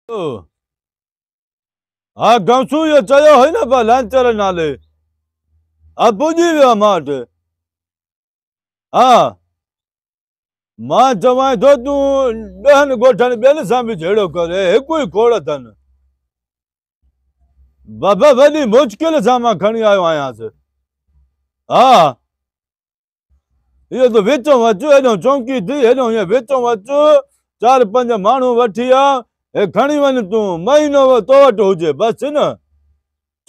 ओ, हाँ गमसू ये चयो है ना बा लांचर नाले अब पुजी वियो मां वटि हाँ मां चवां थो तूं 10 ॻोठनि ॿियनि सां बि जहिड़ो करे हिकु ई खोड़ अथनि बाबा वॾी मुश्किल सां मां खणी आयो आहियांसि हाँ इहो त विचों अचु हेॾो चौंकी थी हेॾो हीअं विचों अचु 4-5 माण्हू वठी आ हे खणी वञ तूं महीनो तो वटि हुजे बसि न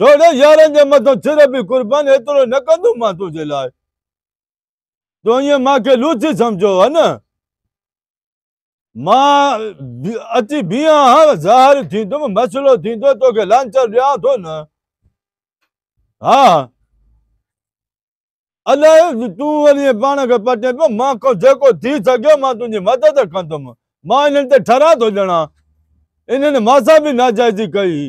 छोड़े यारनि जे मथां सिर बि कुर्बान एतिरो न कंदुमि मां तुंहिंजे लाइ तूं ईअं मूंखे लूची सम्झो है न मां अची बीहां हा ज़ाहिर थींदुमि मसइलो थींदो तोखे लांचर ॾियां थो न हा अलाए तूं वरी पाण खे पटे पियो मां खां जेको थी सघियो मां तुंहिंजी मदद कंदुमि मां इन्हनि ते ठरा थो ॼणा इन्हनि मासा बि नाजाइज़ी कई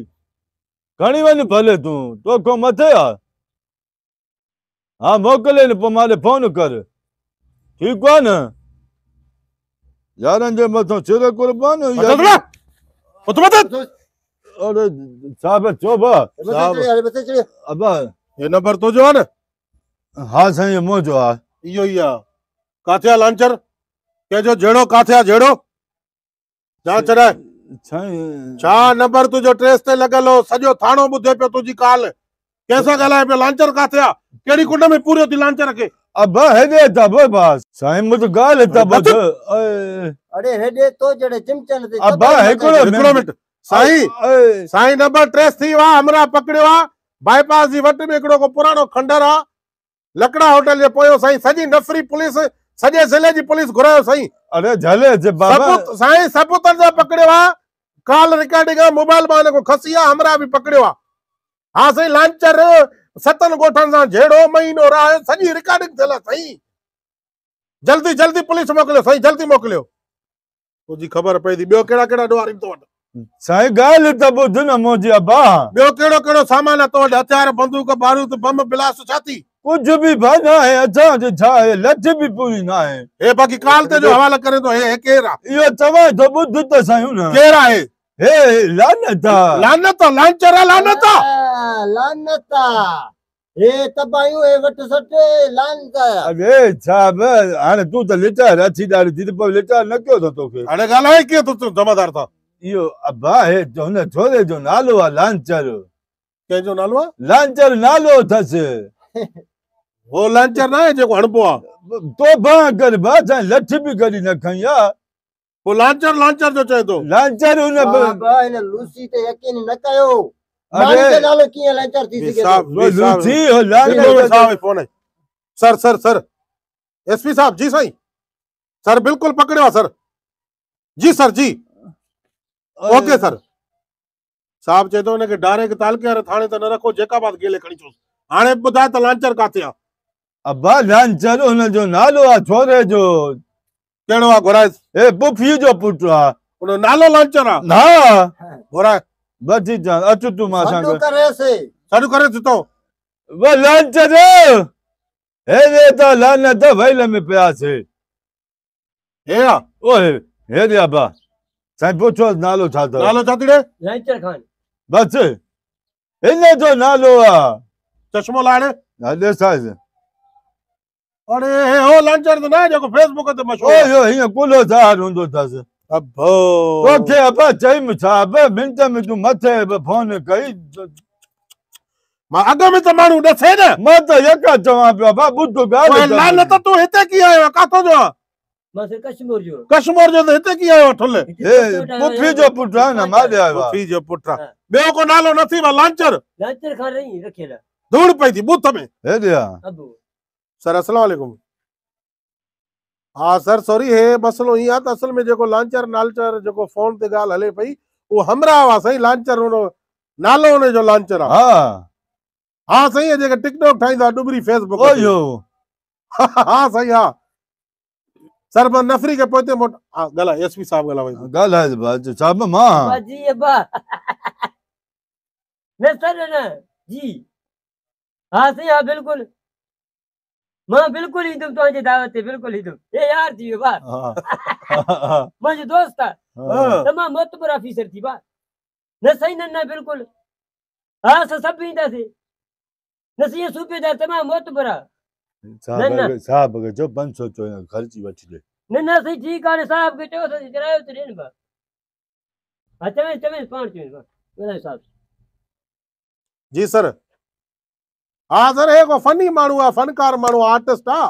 खणी वञ भले तूं तोखां मथे आहे हाँ मोकिले न पोइ मां फोन कर ठीकु आहे न यारनि जे मथां सिर कुर्बान अरे साहब चोबा अबा ये नंबर तो जो है ना हाँ साईं मुंहिंजो आहे इहो ई आहे काथे आहे लांचर कंहिंजो जहिड़ो काथे आहे जहिड़ो जांच कराए साईं छा नंबर तुंहिंजो ट्रेस ते लॻल हो सॼो थाणो ॿुधे पियो तुंहिंजी काल कंहिंसां ॻाल्हाए पियो लांचर काथे आहे कहिड़ी कुंड में पूरियो थी लांचर खे अबा हेॾे त बस साईं मुंहिंजो ॻाल्हि त ॿुध अरे हेॾे तो जड़े चिमचन ते अबा हिकिड़ो मिनट साईं साईं नंबर ट्रेस थी वियो आहे हमरा पकड़ियो आहे बाईपास जी वट में हिकिड़ो को पुराणो खंडर आहे लकड़ा होटल जे पोयो साईं सॼी नफ़री पुलिस सॼे ज़िले जी पुलिस घुरायो साईं अरे झले जे बाबा सबूत साईं सबूतनि सां पकड़ियो आहे कॉल रिकॉर्डिंग आहे मोबाइल मां हिन को खसी आहे हमरा बि पकड़ियो आहे हाँ साईं लांचर 7 ॻोठनि सां जहिड़ो महीनो रहियो सॼी रिकॉर्डिंग थियल आहे साईं जल्दी जल्दी पुलिस मोकिलियो साईं जल्दी मोकिलियो तुंहिंजी ख़बर पई थी ॿियो कहिड़ा कहिड़ा ॾुआरी तो वटि साईं ॻाल्हि त ॿुध न मुंहिंजी अबा ॿियो कहिड़ो कहिड़ो सामान आहे तो वटि हथियार बंदूक बारूद बम ब्लास्ट छा थी कुझु बि भाई न आहे असांजे छा आहे लठ बि पूरी न आहे हे बाक़ी काल ते जो हवाला करे थो हे केरु आहे इहो चवां थो ॿुध त साईं न केरु आहे हे लानत लानत लांचर लानत लानत हे तबायूं हे वट सटे लानत अरे साहब हाणे तूं त लिटायर अची ॾाढी थी पोइ लिटायर न कयो अथव तोखे हाणे ॻाल्हाए कीअं तूं जमादार था इहो अबा हे हुन छोरे जो नालो आहे लांचर कंहिंजो नालो आहे लांचर नालो अथसि हो लांचर न आहे जेको हणबो आहे तो बांह कर बा साईं लठ बि कॾहिं न खई आहे पोइ लांचर लांचर जो चए थो लांचर हुन बाबा इन लूसी ते यकीन न कयो अरे माण्हू जो नालो कीअं लांचर थी सघे थो लूची हो लांचर फोन है सर सर सर एसपी साहब जी साईं सर बिल्कुल पकड़ियो आहे सर जी सर जी ओके सर साहब चए थो हिनखे डायरेक्ट तालके वारे थाणे त न रखो जेका बात गेले खणी चोसि हाणे ॿुधाए त लांचर काथे आहे अबा लांचर हुन जो नालो आहे छोरे जो कहिड़ो आहे घुराए ए पुफी जो पुटु आहे उन नालो लांचर आहे हा घुराए बची जा अच तूं मां सां सॾु करेसि सॾु करे थो वा लांचर हे त लानत वैल में पियासीं हे आ ओए हे रे अबा साईं पुछो नालो छा अथव नालो छा थी ॾे लांचर खान बस हिन जो नालो आहे चश्मो लाड़े हा ॾेखारिस अरे हे हो लांचर त न आहे जेको फेसबुक ते मशहूर आहे ओयो हीअं कुलो ज़ाहिर हूंदो अथसि अब्बो तोखे अबा चई छा मिंट में तूं मथे फोन कई मां अॻ में त माण्हू ॾसे न मां त यका चवां पियो अबा ॿुध ओए लानत तूं हिते कीअं आयो आहे काथो जो आहे मां से कश्मीर जो कश्मीर जो त हिते कीअं आयो आहे ठुल हे पुफी जो पुटु आहे न मां ॾे आयो आहे फी जो पुट आहे ॿियो को नालो न थी लांचर लांचर खान रही रखेला धूड़ पई थी बूथ में हे रे अबू सर अस्सलाम वालेकुम हाँ सर सॉरी हे मसलो ही आहे त असल में जेको लांचर नालचर जेको फोन ते ॻाल्हि हले पई उहो हमरा आहे साईं लांचर हुन नालो हुन जो लांचर आहे हा हाँ साईं जेके टिकटॉक ठाहींदो आहे डुबरी फेसबुक ओयो हाँ साईं हा सर मां नफ़री के पोइते मोट हा ॻाल्हाए एसपी साहब ॻाल्हाए ॻाल्हाए बाज साहब मां बाजी अब्बा न सर न जी हाँ सही हाँ बिल्कुल मां बिल्कुल ही तुम तुझे दावत है बिल्कुल ही तुम ये यार थी बा मुझे दोस्त था तमाम मोतबर ऑफिसर थी बा न सही न बिल्कुल हाँ सब पींदा से न सही सूबेदार तमाम मोतबर साहब खे चओ 500 चो ख़र्ची वठी ॾे न सही ठीक आहे साहब के चओ त किरायो त ॾियनि बा हाँ चवे पाण चवे बा साहब जी सर हाँ सर हे को फनी माण्हू आहे फनकार माण्हू आर्टिस्ट आहे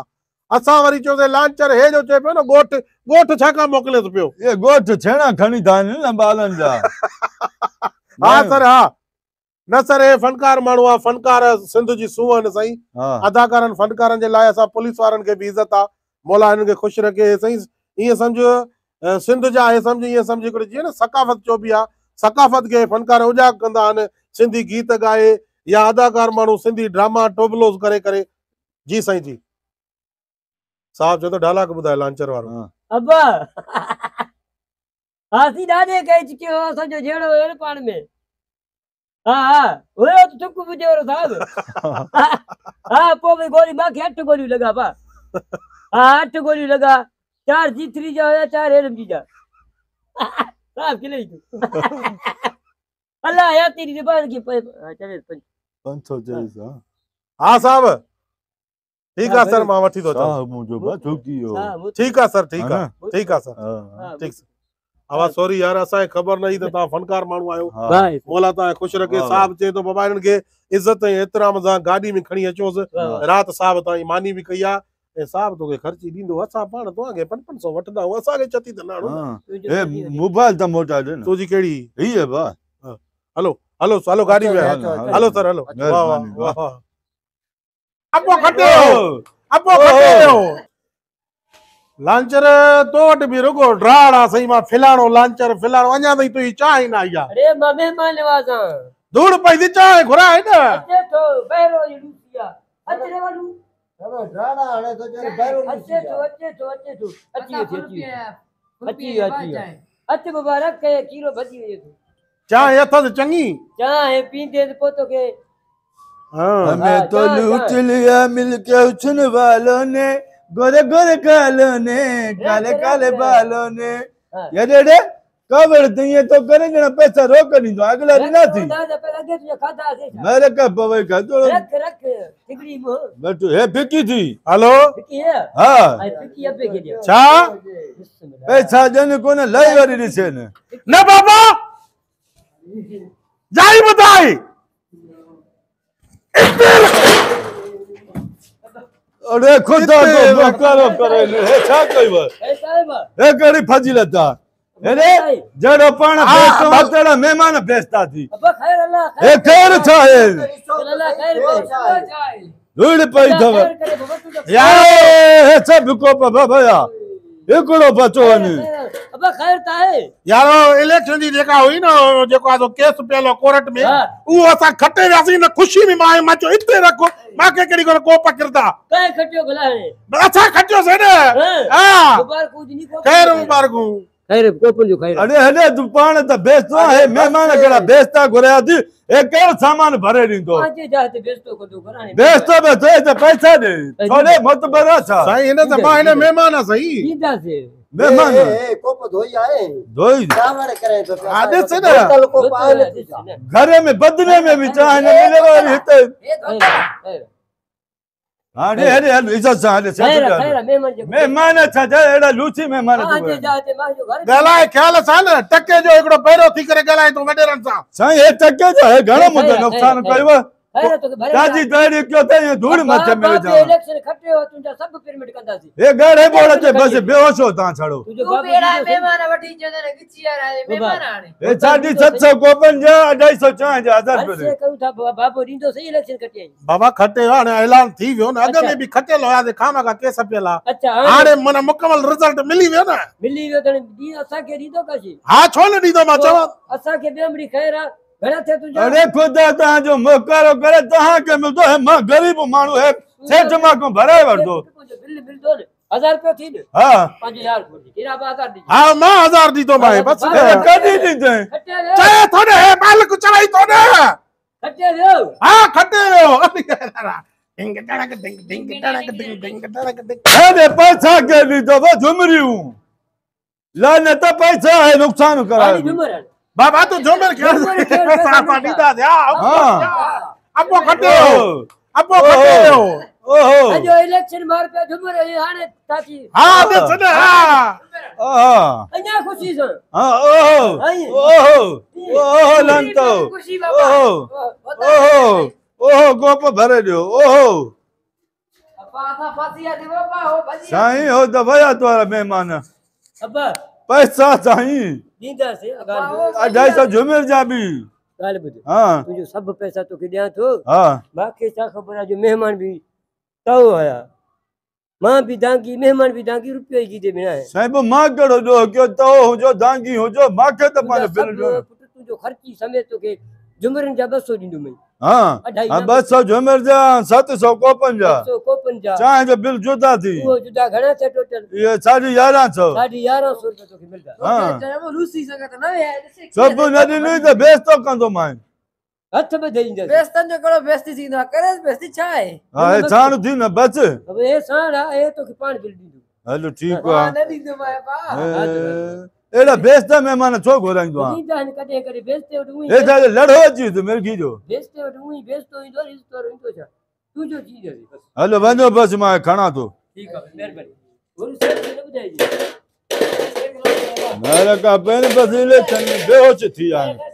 असां वरी चयोसीं लांचर हे जो चए पियो न ॻोठ छा खां मोकिले थो पियो ये ॻोठ छेणा खणी था वञनि न ॿारनि जा हाँ सर हाँ न सर हे फनकार माण्हू आहे फनकार सिंध जी सूंह आहिनि साईं अदाकारनि फनकारनि जे लाइ असां पुलिस वारनि खे बि इज़त आहे मौला हिननि खे ख़ुशि रखे साईं ईअं सम्झो सिंध जा हे सम्झ ईअं सम्झी करे जीअं न सकाफ़त चइबी आहे सकाफ़त खे फनकार उजागर कंदा आहिनि सिंधी गीत ॻाए या अदाकार माण्हू सिंधी ड्रामा टोबलोस करे करे जी साईं जी साहब चओ त ढाला खे ॿुधाए लांचर वारो अब्बा हासी ॾाढे कई चुकियो असांजो जहिड़ो हुयो पाण में हाँ हुयो त चुप बुझे वारो साहब हाँ पोइ वरी गोली मूंखे 8 गोलियूं लॻा पा हाँ 8 गोलियूं लॻा 4 G3 जा हुया 4 LMG जा साहब किले अल्लाह या तेरी ज़बान की चले 500 चईस हाँ साहब ठीक आहे सर मां वठी थो अचां साहब मुंहिंजो बा चौकी ठीक आहे सर ठीक आहे सर ठीक आवाज सॉरी यार असांखे ख़बर न हुई त तव्हां फनकार माण्हू आहियो मौला तव्हां ख़ुशि रखे साहब चए थो बाबा हिननि खे इज़त ऐं एतिराम सां गाॾी में खणी अचोसि राति साहब तव्हांजी मानी बि कई आहे ऐं साहब तोखे ख़र्ची ॾींदो असां पाण तव्हांखे 500 वठंदा आहियूं असांखे चती त न ए मोबाइल त मोटाए ॾे न तुंहिंजी कहिड़ी हीअ बा हलो हलो हलो गाड़ी में हलो सर हलो वाह वाह वाह अपो खटियो लांचर तो वटि बि रुगो ड्राड़ आहे सही मां फिलाणो लांचर फिलाणो अञा ताईं तुंहिंजी चांहि न आई आहे अरे मां महिमान नवाज़ां धूड़ पई थी चांहि घुराए न अचे थो बैरो जी लूटिया अचे वालू चलो ड्राड़ा हाणे तो जरे बैरो अचे अच मुबारक के कीरो भजी वजे तू चांहि अथसि चङी चाहे पींदे तो पोतो के हमें तो लूट लिया मिलके उछन वालों ने गोरे गोरे गालों ने काले काले बालों ने ये डेडे कवर दिए तो करे जना पैसा रोक नहीं दो अगला दिन ना थी दादा पे लगे तुझे खाता से मेरे का पवे का तो रख टिकड़ी मो बैठो है फिकी थी हेलो फिकी है हां आई फिकी अबे के दिया छा पैसा जन को न लई वरी दिसे न बाबा जाई बताई अरे खुदा को बकरो करे है छा कइबो ए साहब ए कड़ी फजिलता अरे जड़ो पण बेचो तेरा मेहमान बेचता थी अब खैर अल्लाह ए खैर छा है अल्लाह खैर करे धूड़ पई थव खैर करे बाबा तू यार सब को भया एकड़ो बचो ने अब खैर ता है यारो इलेक्शन जी जेका हुई न जेको आ केस पेलो कोर्ट में वो असा खटे रासी न खुशी में माए माचो इते रखो माके केड़ी को पकड़ता काय खटियो भला है अच्छा खटियो से ने हां मुबारक नहीं को खैर मुबारक खैर कोपन जो खैर अरे हने तू पाण त बेचतो है मेहमान केड़ा बेचता घुरया थी ए केड़ सामान भरे दींदो आज जाते बेचतो को दो कराने बेचतो बे तो पैसा दे छोड़े मत बरा छा सही इने त मां इने मेहमान आ सही सीधा से मेहमान ए कोप धोई आए धोई सावड़ करे तो आदत से ना बोतल को पाले घरे में बदले में भी चाहे न मिले वाली हिते हां रे अरे इज्जत से हाले से खैर मेहमान जो मेहमान अच्छा जा एड़ा लूची मेहमान आज तू जाते मां जो घर गलाए ख्याल सा न टके जो एकड़ो पैरो थी करे गलाए तो वडेरन सा साईं ए टके जो है घणो मुझे नुकसान कयो खैर तो भरे दादी दादी क्यों थे ये धूड़ मथे में जा इलेक्शन खटे हो तुझा सब पिरामिड कंदा सी ए गड़े बोले ते बस बेहोश हो ता छड़ो तुझो तू बेड़ा मेहमान वठी जने गिचिया रे मेहमान आने ए साडी 700 कोपन जा 250 चाह जा 1000 से रुपए कहू था बाबू रींदो सही इलेक्शन खटे बाबा खटे हाणे ऐलान थी वियो न अगे में भी खटेल होया ते खामा का केस पेला अच्छा हाणे मन मुकम्मल रिजल्ट मिली वियो न मिली वियो तने दी असा के रींदो काशी हां छो न दीदो मा चवा असा के बेमड़ी खैर घणा थे तुझा अरे खुदा ता जो मोकारो करे तहा के मिलतो है मां गरीब मानु है सेठ मा को भराए वरदो बिल बिल दो 1000 रुपया थी ने हां 5000 को तेरा 1000 दी हां मां 1000 दीदो माए बस कदी दी दे खटे चाहे थोड़े है मालिक चढ़ाई तो ने खटे लो हां खटे रो डिंग डड़क डिंग डड़क डिंग डड़क डिंग अरे पैसा के दी तो वो झुमरी हूं लाने तो पैसा है नुकसान करा झुमर बाबा तू झूमर खेल झूमर खेल पैसा साफा मिलता। नींदा दिया हाँ। अबो खटे हो ओहो अबो खटे हो ओहो अजो इलेक्शन मार पे झुमर हाणे ताची हाँ दे सुन हाँ हाँ अञा खुशी सां हाँ ओहो ओहो ओहो लंतो खुशी बाबा ओहो ओहो गोप भरे ॾियो ओहो असा फासी आती बाबा हो भजी साईं हो त वया तोरा महिमान अब्बा पैसा साईं दींदासीं ॻाल्हि 250 झुमिर जा बि ॿुध हाँ तुंहिंजो सभु पैसा तोखे ॾियां थो हाँ बाक़ी छा ख़बर आहे जो महिमान बि तव हुया मां बि दांगी महिमान बि दांगी रुपयो जी दे बिना साईं पोइ मां कहिड़ो ॾोह कयो तओ हुजो दांगी हुजो मूंखे त पंहिंजो बिल ॾियो पुट तुंहिंजो ख़र्ची समेत तोखे झुमरनि जा 200 ॾींदुमि हाँ हाँ 200 झुमिर जा 700 कोपन जा 100 कोपन जा चांहि जो बिल जुदा थी उहो जुदा घणा थिया टोटल ये 1150 1150 रुपया तोखे मिलंदा हाँ चयो रूसी संगत न है सभु न ॾिनी त बेइज़्तो कंदो मां हथ में ॾेई ईंदासीं बेस्तन जो कड़ो बेस्ती थींदो आहे करे बेस्ती छा आहे हा हे छाण थी न बस अब हे साण आहे हे तोखे पाण बिल ॾींदो हलो ठीकु मां आहे न ॾींदो मां पा एॾा बेइज़्ता महिमान छो घुराईंदो आहे ॾींदा आहिनि कॾहिं कॾहिं बेइज़ती वटि उहो हे छा लड़ो अची वियो मिर्गी जो बेइज़ती वटि उहो बेइज़तो ईंदो रिश्तो ईंदो छा तुंहिंजो चीज आहे बस हलो वञो बसि मां खणा थो ठीकु आहे महिरबानी गुरु साहिब खे न ॿुधाइजे मेरे का पेन बस इलेक्शन में बेहोश थी आहिनि